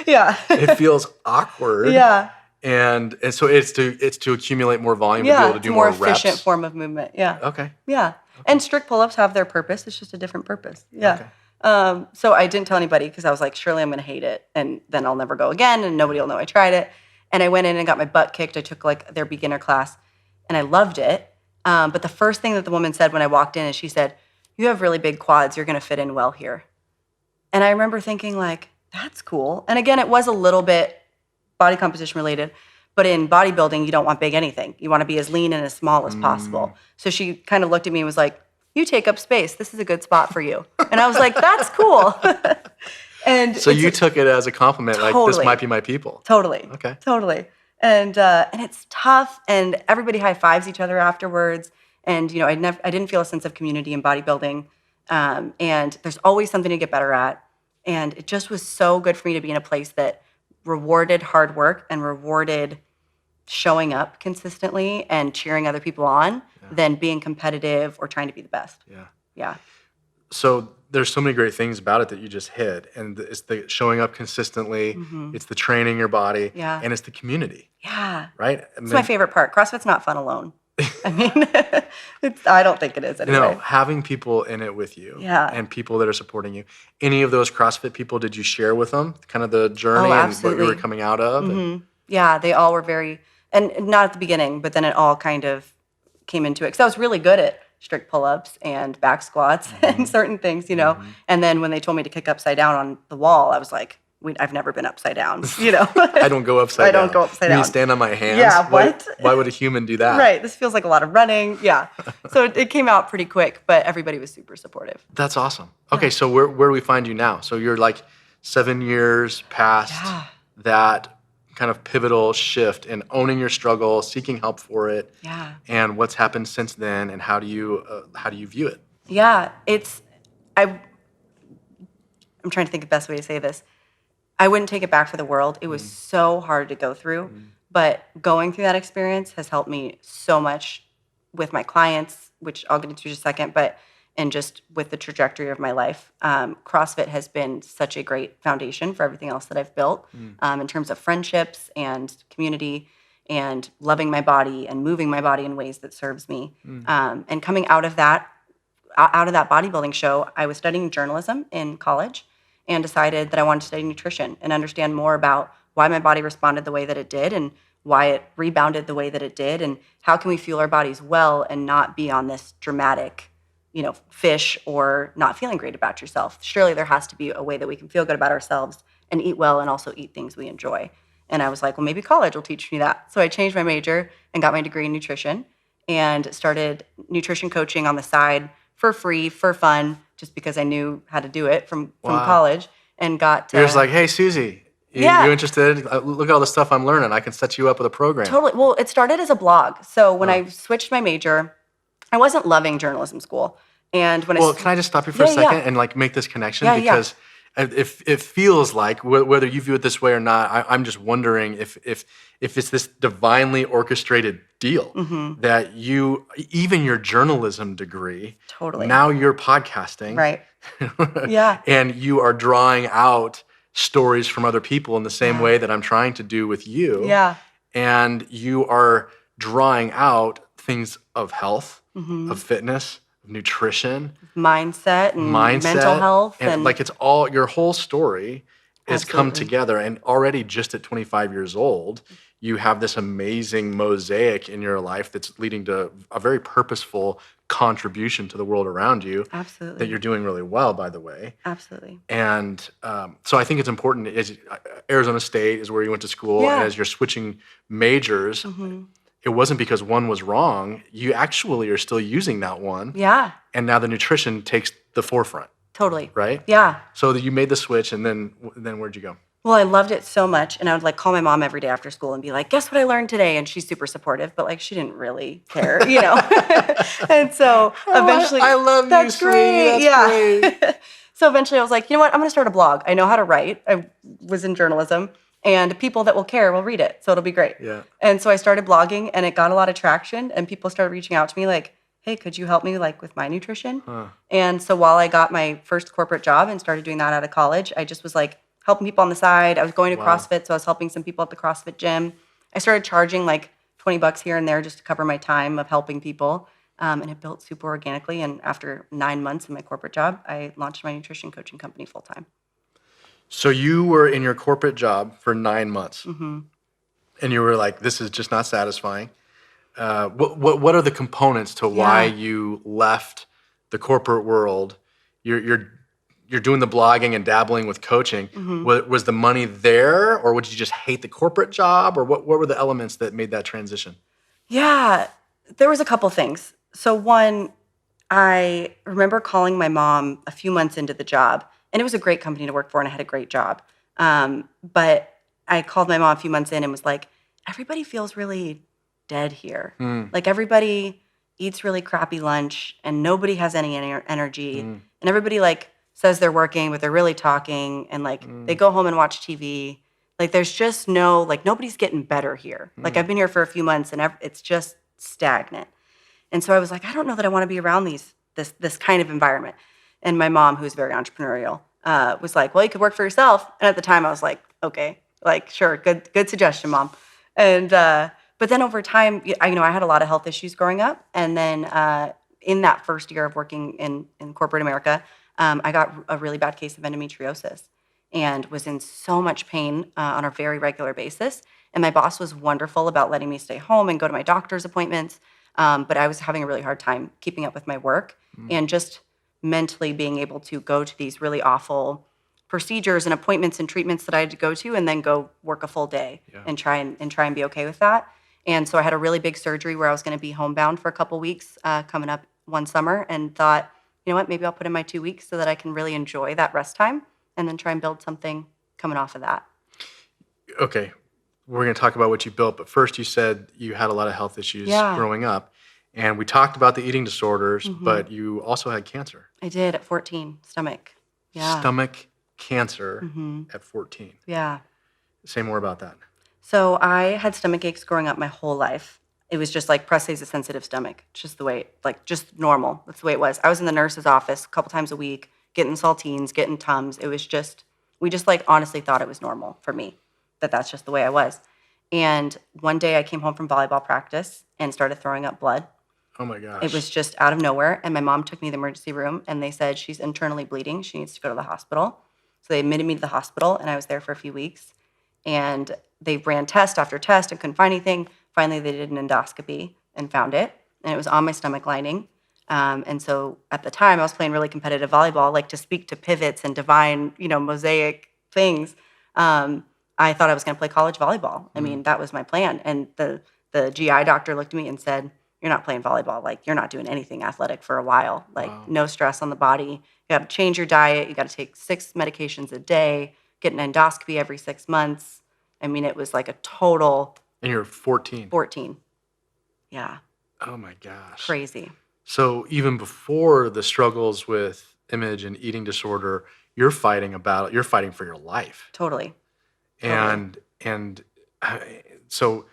Yeah. It feels awkward. Yeah. And so it's to accumulate more volume to be Yeah, able to it's do a more more efficient reps. form of movement. Yeah. Okay. Yeah. And strict pull-ups have their purpose. It's just a different purpose. Yeah. Okay. So I didn't tell anybody because I was like, surely I'm going to hate it. And then I'll never go again and nobody will know I tried it. And I went in and got my butt kicked. I took like their beginner class and I loved it. But the first thing that the woman said when I walked in is she said, you have really big quads. You're going to fit in well here. And I remember thinking like, that's cool. And again, it was a little bit body composition related. But in bodybuilding, you don't want big anything. You want to be as lean and as small as possible. So she kind of looked at me and was like, you take up space. This is a good spot for you. And I was like, that's cool. And So you took it as a compliment, like this Totally. might be my people. Totally. Okay. Totally. And it's tough, and everybody high fives each other afterwards. And I didn't feel a sense of community in bodybuilding. And there's always something to get better at. And it just was so good for me to be in a place that rewarded hard work and rewarded showing up consistently and cheering other people on than being competitive or trying to be the best. Yeah. Yeah. So there's so many great things about it that you just hit. And it's the showing up consistently, it's the training your body, Yeah. and it's the community, Yeah. right? It's my favorite part. CrossFit's not fun alone. I mean, I don't think it is anyway. No, having people in it with you and people that are supporting you. Any of those CrossFit people, did you share with them kind of the journey and what you absolutely. were coming out of? And- Yeah, they all were very, and not at the beginning, but then it all kind of came into it. Because I was really good at strict pull-ups and back squats and certain things, And then when they told me to kick upside down on the wall, I was like, I've never been upside down, I don't go upside down. I don't go upside You down. stand on my hands? Yeah, what? Why would a human do that? Right, this feels like a lot of running. Yeah. So it came out pretty quick, but everybody was super supportive. That's awesome. Okay, so where do we find you now? So you're like 7 years past that kind of pivotal shift in owning your struggle, seeking help for it, and what's happened since then, and how do you view it? Yeah, I'm trying to think of the best way to say this. I wouldn't take it back for the world. It was so hard to go through, but going through that experience has helped me so much with my clients, which I'll get into in a second, and just with the trajectory of my life. CrossFit has been such a great foundation for everything else that I've built in terms of friendships and community and loving my body and moving my body in ways that serves me. And coming out of that bodybuilding show, I was studying journalism in college and decided that I wanted to study nutrition and understand more about why my body responded the way that it did and why it rebounded the way that it did and how can we fuel our bodies well and not be on this dramatic, fish or not feeling great about yourself. Surely there has to be a way that we can feel good about ourselves and eat well and also eat things we enjoy. And I was like, well, maybe college will teach me that. So I changed my major and got my degree in nutrition and started nutrition coaching on the side for free, for fun, just because I knew how to do it from college and got... You're just like, hey, Susie, Yeah. You interested? Look at all the stuff I'm learning. I can set you up with a program. Totally. Well, it started as a blog. So when I switched my major, I wasn't loving journalism school. And when Well, can I just stop you for a second and like make this connection? Yeah, because it feels like, whether you view it this way or not, I'm just wondering if it's this divinely orchestrated deal that you, even your journalism degree, Totally. now you're podcasting. Right. Yeah. And you are drawing out stories from other people in the same way that I'm trying to do with you. Yeah. And you are drawing out things of health, of fitness, of nutrition, mindset, mental health. And like, it's all, your whole story has come Absolutely. together. And already just at 25 years old, you have this amazing mosaic in your life that's leading to a very purposeful contribution to the world around you. Absolutely. That you're doing really well, by the way. Absolutely. And so I think it's important, Arizona State is where you went to school, and as you're switching majors, it wasn't because one was wrong. You actually are still using that one. Yeah. And now the nutrition takes the forefront. Totally. Right? Yeah. So that you made the switch, and then where'd you go? Well, I loved it so much, and I would like call my mom every day after school and be like, "Guess what I learned today?" And she's super supportive, but like she didn't really care, you know. And so eventually, I love that's you, great. sweetie. That's great. So eventually, I was like, you know what? I'm going to start a blog. I know how to write. I was in journalism, and people that will care will read it, so it'll be great. Yeah. And so I started blogging, and it got a lot of traction, and people started reaching out to me like, "Hey, could you help me like with my nutrition?" And so while I got my first corporate job and started doing that out of college, I just was like helping people on the side. I was going to CrossFit, so I was helping some people at the CrossFit gym. I started charging like $20 here and there just to cover my time of helping people. And it built super organically. And after 9 months in my corporate job, I launched my nutrition coaching company full time. So you were in your corporate job for 9 months, and you were like, "This is just not satisfying." What are the components to why you left the corporate world? You're doing the blogging and dabbling with coaching. Was the money there, or would you just hate the corporate job, or what were the elements that made that transition? Yeah, there was a couple things. So one, I remember calling my mom a few months into the job, and it was a great company to work for, and I had a great job. But I called my mom a few months in and was like, "Everybody feels really dead here. Like everybody eats really crappy lunch, and nobody has any energy, and everybody like says they're working, but they're really talking, and like they go home and watch TV. Like there's just no, like nobody's getting better here. Like I've been here for a few months, and it's just stagnant." And so I was like, I don't know that I want to be around this kind of environment. And my mom, who's very entrepreneurial, was like, "Well, you could work for yourself." And at the time, I was like, "Okay, like sure, good suggestion, Mom." And but then over time, I had a lot of health issues growing up, and then in that first year of working in corporate America, I got a really bad case of endometriosis and was in so much pain on a very regular basis. And my boss was wonderful about letting me stay home and go to my doctor's appointments. But I was having a really hard time keeping up with my work and just mentally being able to go to these really awful procedures and appointments and treatments that I had to go to, and then go work a full day and try and be okay with that. And so I had a really big surgery where I was going to be homebound for a couple weeks coming up one summer, and thought, you know what, maybe I'll put in my 2 weeks so that I can really enjoy that rest time and then try and build something coming off of that. Okay. We're going to talk about what you built, but first you said you had a lot of health issues growing up, and we talked about the eating disorders, but you also had cancer. I did at 14, stomach. Yeah. Stomach cancer at 14. Yeah. Say more about that. So I had stomach aches growing up my whole life. It was just like Preslie's a sensitive stomach. It's just the way, like just normal. That's the way it was. I was in the nurse's office a couple times a week, getting saltines, getting Tums. It was just, we just like honestly thought it was normal for me, that's just the way I was. And one day I came home from volleyball practice and started throwing up blood. Oh my gosh. It was just out of nowhere. And my mom took me to the emergency room, and they said she's internally bleeding. She needs to go to the hospital. So they admitted me to the hospital, and I was there for a few weeks. And they ran test after test and couldn't find anything. Finally, they did an endoscopy and found it. And it was on my stomach lining. And so at the time, I was playing really competitive volleyball, like to speak to pivots and divine, mosaic things. I thought I was going to play college volleyball. I mean, that was my plan. And the GI doctor looked at me and said, "You're not playing volleyball. Like, you're not doing anything athletic for a while. Like, no stress on the body. You got to change your diet. You got to take 6 medications a day. get an endoscopy every 6 months. I mean, it was like a total And you're 14. 14. Yeah, Oh my gosh. crazy. So even before the struggles with image and eating disorder, you're fighting for your life. Totally. And so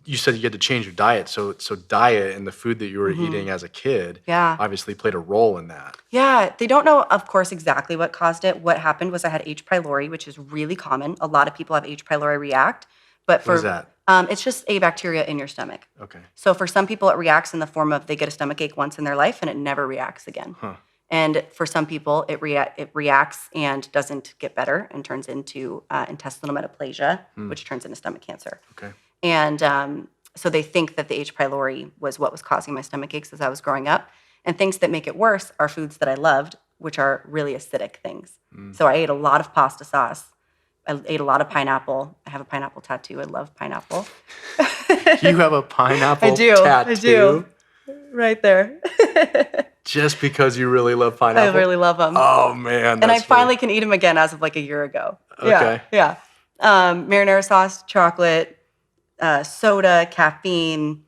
you said you had to change your diet. So diet and the food that you were eating as a kid Yeah. obviously played a role in that. Yeah, they don't know, of course, exactly what caused it. What happened was I had H. pylori, which is really common. A lot of people have H. pylori react. But What is that? It's just a bacteria in your stomach. Okay. So for some people, it reacts in the form of they get a stomach ache once in their life and it never reacts again. Huh. And for some people, it reacts and doesn't get better and turns into intestinal metaplasia, which turns into stomach cancer. Okay. And so they think that the H. pylori was what was causing my stomach aches as I was growing up. And things that make it worse are foods that I loved, which are really acidic things. So I ate a lot of pasta sauce. I ate a lot of pineapple. I have a pineapple tattoo. I love pineapple. You have a pineapple I do. tattoo? I do. Right there. Just because you really love pineapple? I really love them. Oh, man. And I that's funny. finally can eat them again as of like a year ago. Okay. Yeah. Marinara sauce, chocolate, soda, caffeine,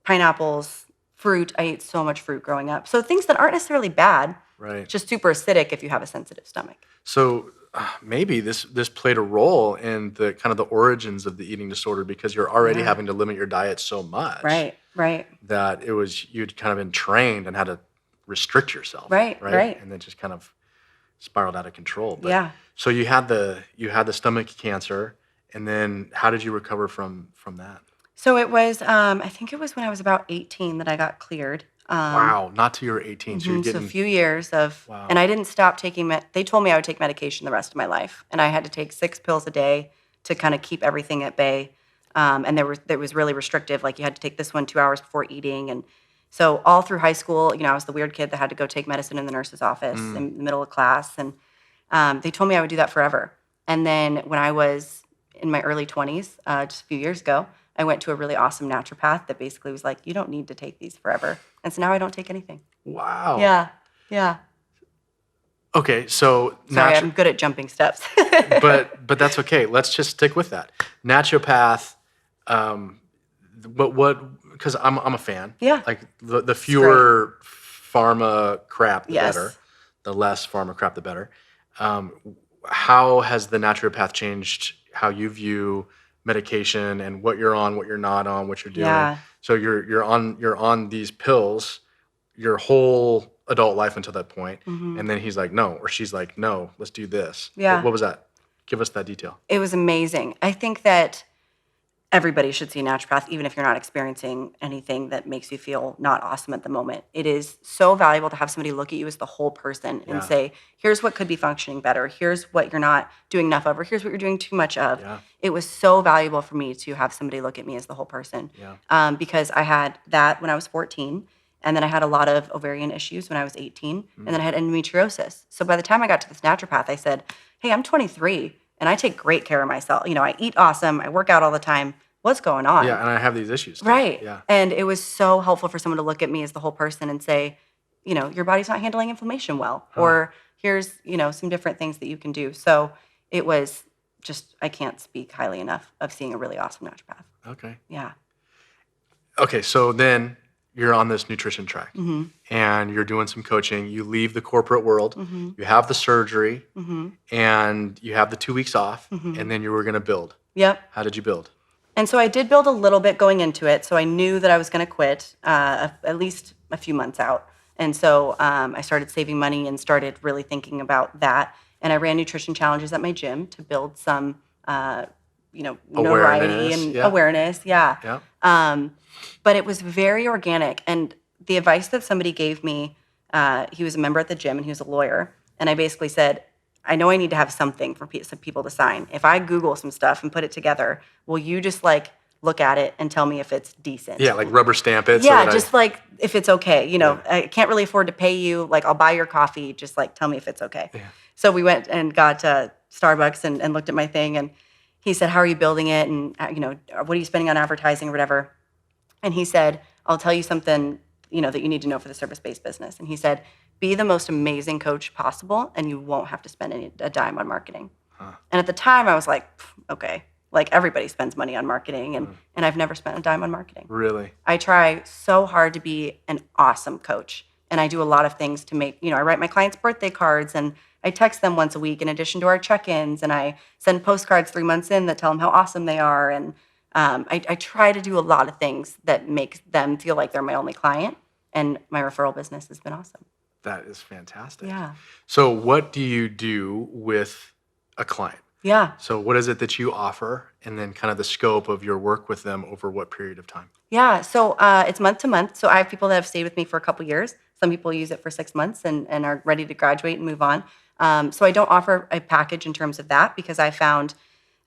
pineapples, fruit. I ate so much fruit growing up. So things that aren't necessarily bad, Right. just super acidic if you have a sensitive stomach. So maybe this played a role in the kind of the origins of the eating disorder because you're already having to limit your diet so much. Right. That you'd kind of been trained and had to restrict yourself. Right. And then just kind of spiraled out of control. But, Yeah. So you had the stomach cancer, and then how did you recover from that? So it was, I think it was when I was about 18 that I got cleared. Wow, not till you were 18. So you're So getting a few years of, Wow. and I didn't stop taking, they told me I would take medication the rest of my life. And I had to take 6 pills a day to kind of keep everything at bay. And there was really restrictive, like you had to take this one 2 hours before eating. And so all through high school, I was the weird kid that had to go take medicine in the nurse's office in the middle of class. And they told me I would do that forever. And then when I was in my early 20s, just a few years ago, I went to a really awesome naturopath that basically was like, you don't need to take these forever. And so now I don't take anything. Wow. Yeah. Okay, so Sorry, I'm good at jumping steps. but that's okay. Let's just stick with that. Naturopath, because I'm a fan. Yeah. Like the fewer pharma crap, the Yes. better. The less pharma crap, the better. How has the naturopath changed how you view medication and what you're on, what you're not on, what you're doing? Yeah. So you're on these pills your whole adult life until that point, and then he's like, no, or she's like, no, let's do this. Yeah. What was that? Give us that detail. It was amazing. I think that everybody should see a naturopath, even if you're not experiencing anything that makes you feel not awesome at the moment. It is so valuable to have somebody look at you as the whole person and say, here's what could be functioning better. Here's what you're not doing enough of, or here's what you're doing too much of. Yeah. It was so valuable for me to have somebody look at me as the whole person. Yeah. Because I had that when I was 14, and then I had a lot of ovarian issues when I was 18, and then I had endometriosis. So by the time I got to this naturopath, I said, hey, I'm 23, and I take great care of myself. I eat awesome. I work out all the time. What's going on? Yeah, and I have these issues too. Right. Yeah. And it was so helpful for someone to look at me as the whole person and say, your body's not handling inflammation well, or here's, some different things that you can do. So it was just, I can't speak highly enough of seeing a really awesome naturopath. Okay. Yeah. Okay, so then you're on this nutrition track and you're doing some coaching. You leave the corporate world, you have the surgery, and you have the 2 weeks off, and then you were going to build. Yep. How did you build? And so I did build a little bit going into it. So I knew that I was going to quit at least a few months out. And so I started saving money and started really thinking about that. And I ran nutrition challenges at my gym to build some, notoriety and awareness. Yeah. But it was very organic. And the advice that somebody gave me, he was a member at the gym and he was a lawyer. And I basically said, I know I need to have something for some people to sign. If I Google some stuff and put it together, will you just look at it and tell me if it's decent? Yeah, like rubber stamp it. Yeah, just if it's okay. I can't really afford to pay you. I'll buy your coffee. Just tell me if it's okay. Yeah. So we went and got Starbucks and looked at my thing. And he said, how are you building it? And, what are you spending on advertising or whatever? And he said, I'll tell you something, that you need to know for the service-based business. And he said, be the most amazing coach possible, and you won't have to spend a dime on marketing. And at the time I was like, okay, like everybody spends money on marketing and I've never spent a dime on marketing. Really? I try so hard to be an awesome coach. And I do a lot of things to make, I write my clients' birthday cards and I text them once a week in addition to our check-ins. And I send postcards 3 months in that tell them how awesome they are. And I try to do a lot of things that make them feel like they're my only client. And my referral business has been awesome. That is fantastic. Yeah. So what do you do with a client? Yeah. So what is it that you offer, and then kind of the scope of your work with them over what period of time? Yeah. So it's month to month. So I have people that have stayed with me for a couple years. Some people use it for 6 months and are ready to graduate and move on. So I don't offer a package in terms of that because I found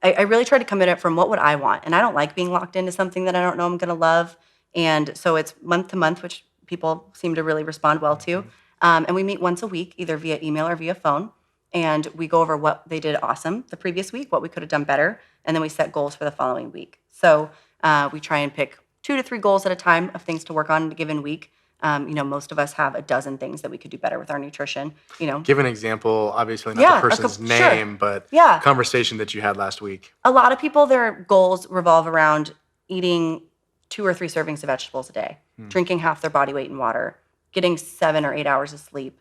I really try to come at it from what would I want. And I don't like being locked into something that I don't know I'm going to love. And so it's month to month, which people seem to really respond well to. And we meet once a week, either via email or via phone. And we go over what they did awesome the previous week, what we could have done better. And then we set goals for the following week. So we try and pick 2 to 3 goals at a time of things to work on in a given week. Most of us have a dozen things that we could do better with our nutrition. Give an example, obviously not the person's name, but conversation that you had last week. A lot of people, their goals revolve around eating 2 or 3 servings of vegetables a day, drinking half their body weight in water, getting 7 or 8 hours of sleep,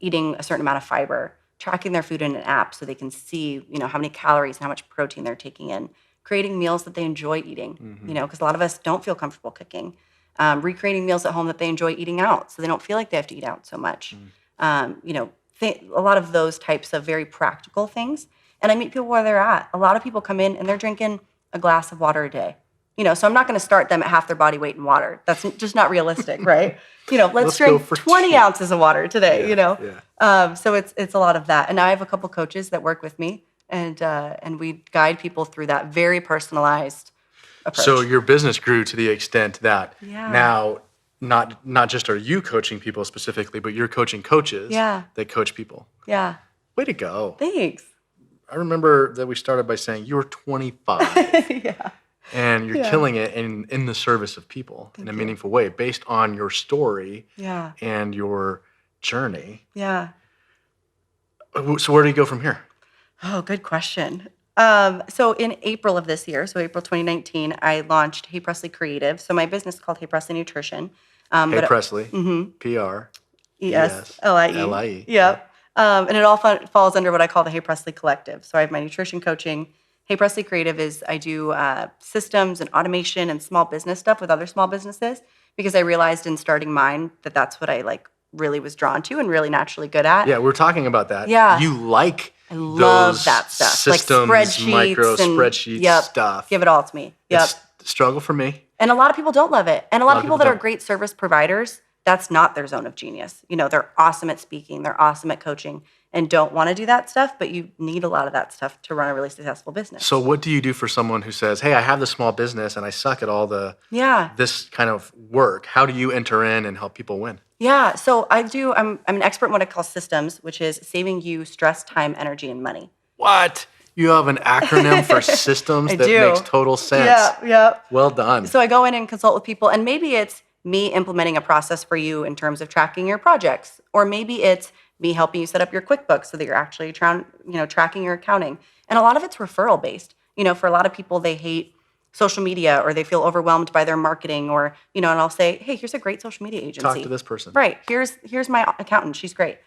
eating a certain amount of fiber, tracking their food in an app so they can see, how many calories and how much protein they're taking in, creating meals that they enjoy eating, because a lot of us don't feel comfortable cooking. Recreating meals at home that they enjoy eating out so they don't feel like they have to eat out so much. A lot of those types of very practical things. And I meet people where they're at. A lot of people come in and they're drinking a glass of water a day. So I'm not going to start them at half their body weight in water. That's just not realistic, right? Let's drink 20 ounces of water today, So it's a lot of that. And I have a couple coaches that work with me and we guide people through that very personalized approach. So your business grew to the extent that now not just are you coaching people specifically, but you're coaching coaches that coach people. Yeah. Way to go. Thanks. I remember that we started by saying you were 25. Yeah. And you're killing it in the service of people in a meaningful way based on your story and your journey. Yeah. So where do you go from here? Oh, good question. So in April of this year, so April 2019, I launched Hey Preslie Creative. So my business is called Hey Preslie Nutrition. Hey Preslie, Preslie. Yep. And it all falls under what I call the Hey Preslie Collective. So I have my nutrition coaching. Hey Preslie Creative is I do systems and automation and small business stuff with other small businesses because I realized in starting mine that that's what I really was drawn to and really naturally good at. Yeah, we're talking about that. Yeah. You I love those that stuff. systems, like spreadsheets micro and, spreadsheet stuff. Give it all to me. Yep. It's a struggle for me. And a lot of people don't love it. And a lot of people that don't. are great service providers, that's not their zone of genius. They're awesome at speaking, they're awesome at coaching, and don't want to do that stuff, but you need a lot of that stuff to run a really successful business. So what do you do for someone who says, hey, I have this small business and I suck at all this kind of work? How do you enter in and help people win? Yeah, so I'm an expert in what I call systems, which is saving you stress, time, energy, and money. What? You have an acronym for systems that makes total sense. Yeah. Well done. So I go in and consult with people, and maybe it's me implementing a process for you in terms of tracking your projects, or maybe it's me helping you set up your QuickBooks so that you're actually tracking your accounting. And a lot of it's referral based. For a lot of people, they hate social media or they feel overwhelmed by their marketing or, and I'll say, hey, here's a great social media agency. Talk to this person. Right. Here's my accountant. She's great.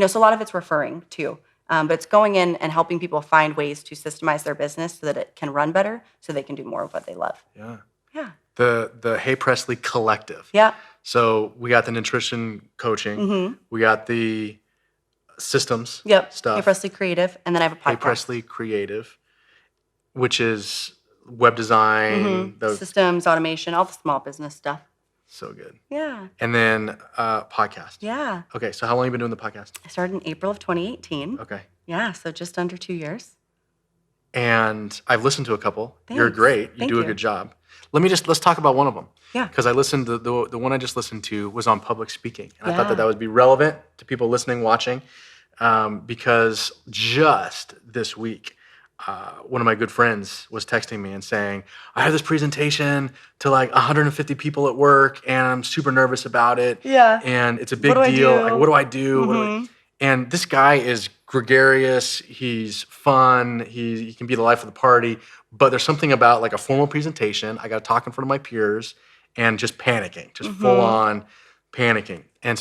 So a lot of it's referring too. But it's going in and helping people find ways to systemize their business so that it can run better so they can do more of what they love. Yeah. Yeah. The Hey Preslie Collective. Yeah. So we got the nutrition coaching. Mm-hmm. We got the systems stuff. Hey Preslie Creative. And then I have a podcast. Hey Preslie Creative, which is web design. Systems, automation, all the small business stuff. So good. Yeah. And then podcast. Yeah. Okay, so how long have you been doing the podcast? I started in April of 2018. Okay. Yeah, so just under 2 years. And I've listened to a couple. Thanks. You're great. You Thank do a you. good job. Let's talk about one of them. Yeah. Because I listened to the one I just listened to was on public speaking. And I thought that would be relevant to people listening, watching. Because just this week, one of my good friends was texting me and saying, I have this presentation to 150 people at work and I'm super nervous about it. Yeah. And it's a big What do I deal. do? What do I do? Mm-hmm. And this guy is gregarious, he's fun, he can be the life of the party, but there's something about like a formal presentation, I got to talk in front of my peers and just panicking, just full on panicking. And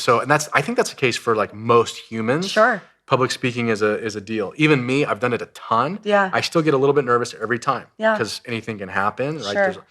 I think that's the case for like most humans. Sure. Public speaking is a deal. Even me, I've done it a ton. Yeah. I still get a little bit nervous every time. Yeah. Because anything can happen, right? Sure.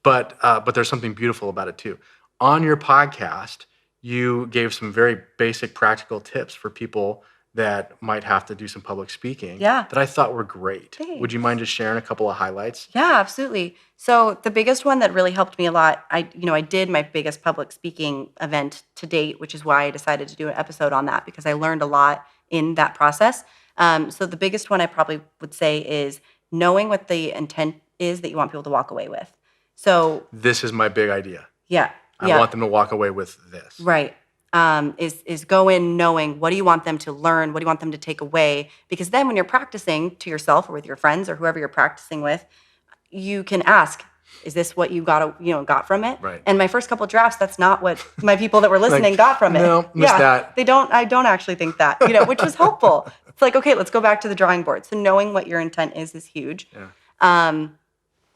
But there's something beautiful about it too. On your podcast, you gave some very basic practical tips for people that might have to do some public speaking that I thought were great. Thanks. Would you mind just sharing a couple of highlights? Yeah, absolutely. So the biggest one that really helped me a lot, I did my biggest public speaking event to date, which is why I decided to do an episode on that, because I learned a lot in that process. So the biggest one I probably would say is knowing what the intent is that you want people to walk away with. So this is my big idea. Yeah. I want them to walk away with this. Right. Is go in knowing what do you want them to learn, what do you want them to take away, because then when you're practicing to yourself or with your friends or whoever you're practicing with, you can ask, is this what you got from it? Right. And my first couple drafts, that's not what my people that were listening got from it. No, missed that. I don't actually think that, which was helpful. It's like, okay, let's go back to the drawing board. So knowing what your intent is huge. Yeah.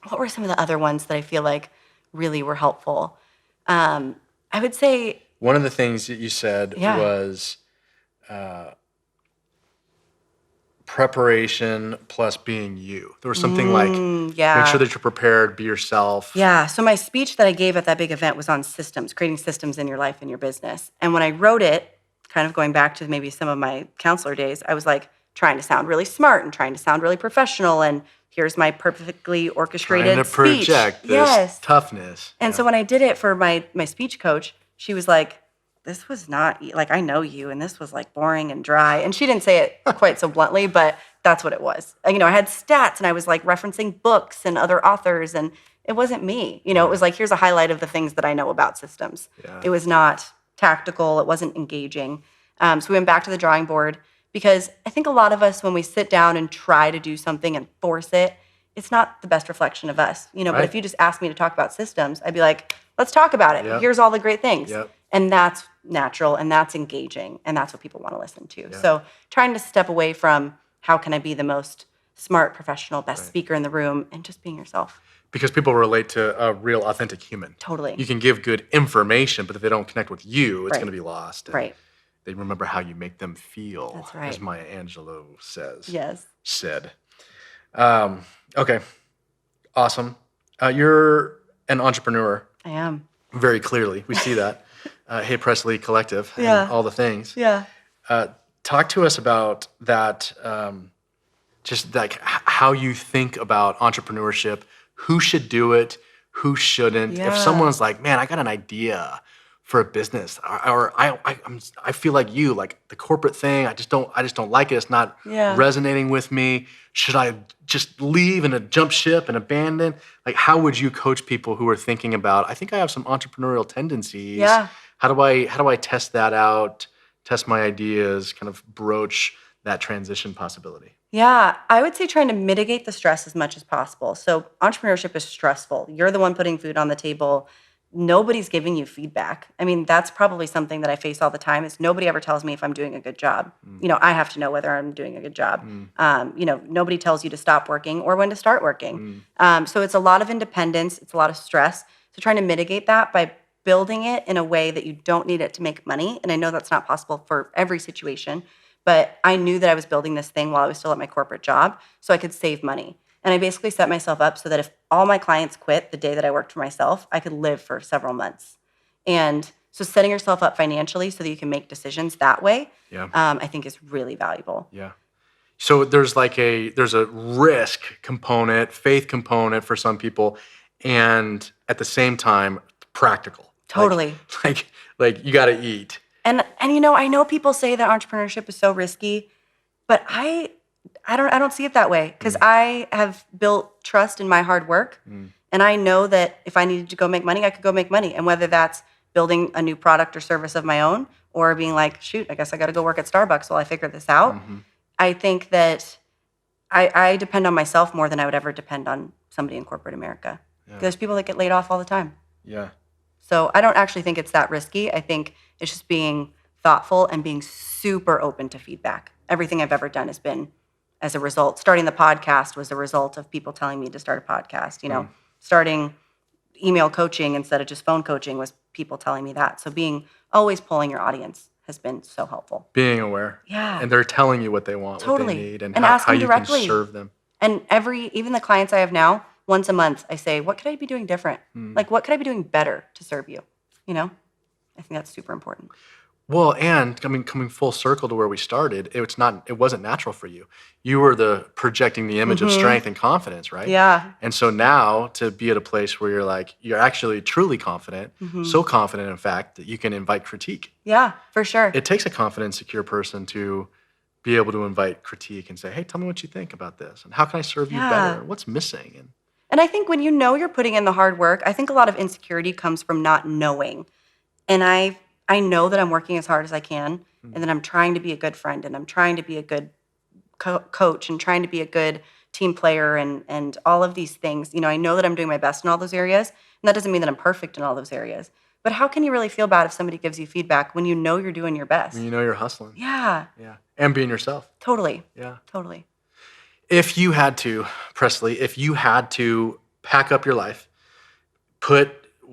What were some of the other ones that I feel like really were helpful? I would say one of the things that you said was preparation plus being you. There was something like make sure that you're prepared, be yourself. Yeah. So my speech that I gave at that big event was on systems, creating systems in your life and your business. And when I wrote it, kind of going back to maybe some of my counselor days, I was like trying to sound really smart and trying to sound really professional, and here's my perfectly orchestrated trying to speech. Project this toughness. And so when I did it for my speech coach, she was like, this was not, like, I know you, and this was like boring and dry. And she didn't say it quite so bluntly, but that's what it was. I had stats and I was like referencing books and other authors, and it wasn't me. It was like, here's a highlight of the things that I know about systems. Yeah. It was not tactical. It wasn't engaging. So we went back to the drawing board, because I think a lot of us, when we sit down and try to do something and force it, it's not the best reflection of us. But if you just asked me to talk about systems, I'd be like, let's talk about it. Yep. Here's all the great things. Yep. And that's natural, and that's engaging, and that's what people want to listen to. Yeah. So trying to step away from how can I be the most smart, professional, best speaker in the room, and just being yourself. Because people relate to a real, authentic human. Totally. You can give good information, but if they don't connect with you, it's going to be lost. Right. They remember how you make them feel, that's right, as Maya Angelou says. Yes. Said. Okay. Awesome. You're an entrepreneur. I am. Very clearly. We see that. Hey, Preslie Collective and all the things. Yeah. Talk to us about that, just like how you think about entrepreneurship, who should do it, who shouldn't. Yeah. If someone's like, man, I got an idea for a business, or I feel like you, like the corporate thing, I just don't like it. It's not resonating with me. Should I just leave and jump ship and abandon? Like, how would you coach people who are thinking about, I think I have some entrepreneurial tendencies. Yeah. How do I test that out, test my ideas, kind of broach that transition possibility? Yeah, I would say trying to mitigate the stress as much as possible. So entrepreneurship is stressful. You're the one putting food on the table. Nobody's giving you feedback. I mean, that's probably something that I face all the time, is nobody ever tells me if I'm doing a good job. I have to know whether I'm doing a good job. Nobody tells you to stop working or when to start working. So it's a lot of independence. It's a lot of stress. So trying to mitigate that by building it in a way that you don't need it to make money. And I know that's not possible for every situation, but I knew that I was building this thing while I was still at my corporate job so I could save money. And I basically set myself up so that if all my clients quit the day that I worked for myself, I could live for several months. And so setting yourself up financially so that you can make decisions that way, I think is really valuable. Yeah. So there's a risk component, faith component for some people, and at the same time, practical. Totally. Like you got to eat. And I know people say that entrepreneurship is so risky, but I don't see it that way, because I have built trust in my hard work, and I know that if I needed to go make money, I could go make money. And whether that's building a new product or service of my own, or being like, shoot, I guess I got to go work at Starbucks while I figure this out. I think that I depend on myself more than I would ever depend on somebody in corporate America. Yeah. There's people that get laid off all the time. Yeah. So I don't actually think it's that risky. I think it's just being thoughtful and being super open to feedback. everything I've ever done has been as a result. Starting the podcast was a result of people telling me to start a podcast. Starting email coaching instead of just phone coaching was people telling me that. So being always polling your audience has been so helpful. Being aware. Yeah. And they're telling you what they want, Totally. what they need, and And how asking you directly. can serve them. And even the clients I have now, once a month, I say, what could I be doing different? Like, what could I be doing better to serve you? I think that's super important. Well, and I mean, coming full circle to where we started, it wasn't natural for you. You were projecting the image of strength and confidence, right? Yeah. And so now to be at a place where you're actually truly confident, so confident, in fact, that you can invite critique. Yeah, for sure. It takes a confident, secure person to be able to invite critique and say, hey, tell me what you think about this. And how can I serve you better? What's missing? And I think when you're putting in the hard work, I think a lot of insecurity comes from not knowing. And I know that I'm working as hard as I can, and that I'm trying to be a good friend, and I'm trying to be a good coach, and trying to be a good team player, and all of these things. I know that I'm doing my best in all those areas, and that doesn't mean that I'm perfect in all those areas. But how can you really feel bad if somebody gives you feedback when you know you're doing your best? You know you're hustling. Yeah. Yeah. And being yourself. Totally. Yeah. Totally. If you had to, Preslie, pack up your life, put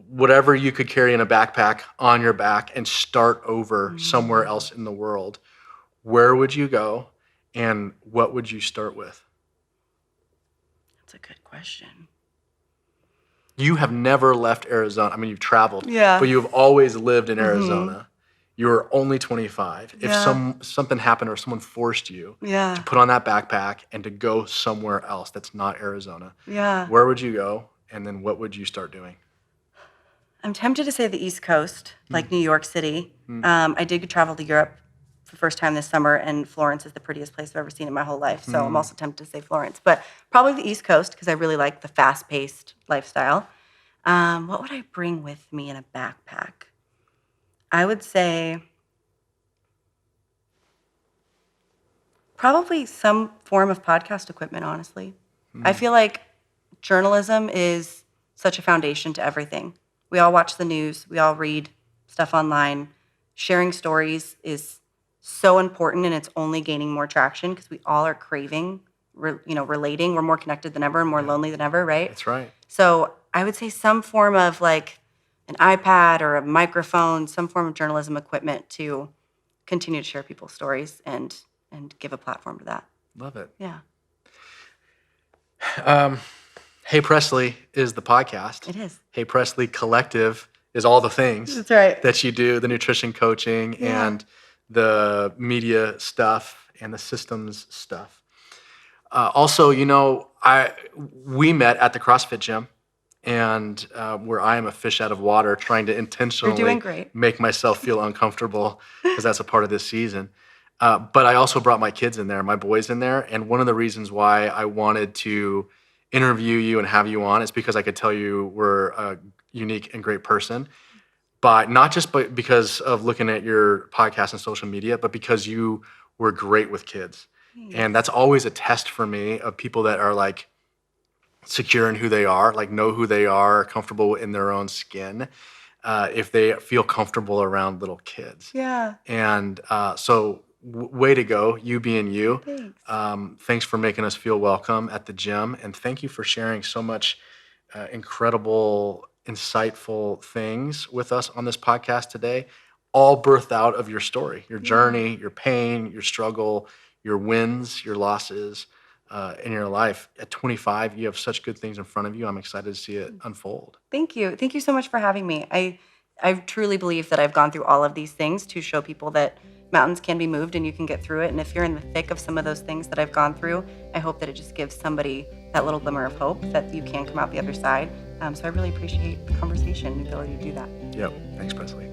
whatever you could carry in a backpack on your back and start over somewhere else in the world, where would you go and what would you start with? That's a good question. You have never left Arizona. I mean, you've traveled, Yeah. but you've always lived in Arizona. You were only 25. If Yeah. something happened or someone forced you Yeah. to put on that backpack and to go somewhere else that's not Arizona, Yeah. where would you go? And then what would you start doing? I'm tempted to say the East Coast, like New York City. I did travel to Europe for the first time this summer, and Florence is the prettiest place I've ever seen in my whole life. So I'm also tempted to say Florence, but probably the East Coast because I really like the fast-paced lifestyle. What would I bring with me in a backpack? I would say probably some form of podcast equipment, honestly. I feel like journalism is such a foundation to everything. We all watch the news. We all read stuff online. Sharing stories is so important, and it's only gaining more traction because we all are craving, relating. We're more connected than ever and more lonely than ever, right? That's right. So I would say some form of like an iPad or a microphone, some form of journalism equipment to continue to share people's stories and give a platform to that. Love it. Yeah. Hey Preslie is the podcast. It is. Hey Preslie Collective is all the things That's right. that you do, the nutrition coaching and the media stuff and the systems stuff. Also, we met at the CrossFit gym, and where I am a fish out of water, trying to intentionally You're doing great. make myself feel uncomfortable because that's a part of this season. But I also brought my kids in there, my boys in there, and one of the reasons why I wanted to interview you and have you on is because I could tell you were a unique and great person, but not just because of looking at your podcast and social media, but because you were great with kids. And that's always a test for me of people that are like secure in who they are, like know who they are, comfortable in their own skin, if they feel comfortable around little kids. Yeah. And so way to go, you being you. Thanks. Thanks for making us feel welcome at the gym. And thank you for sharing so much incredible, insightful things with us on this podcast today, all birthed out of your story, your journey, your pain, your struggle, your wins, your losses in your life. At 25, you have such good things in front of you. I'm excited to see it unfold. Thank you. Thank you so much for having me. I truly believe that I've gone through all of these things to show people that mountains can be moved and you can get through it. And if you're in the thick of some of those things that I've gone through, I hope that it just gives somebody that little glimmer of hope that you can come out the other side. So I really appreciate the conversation and the ability to do that. Yep. Thanks, Preslie.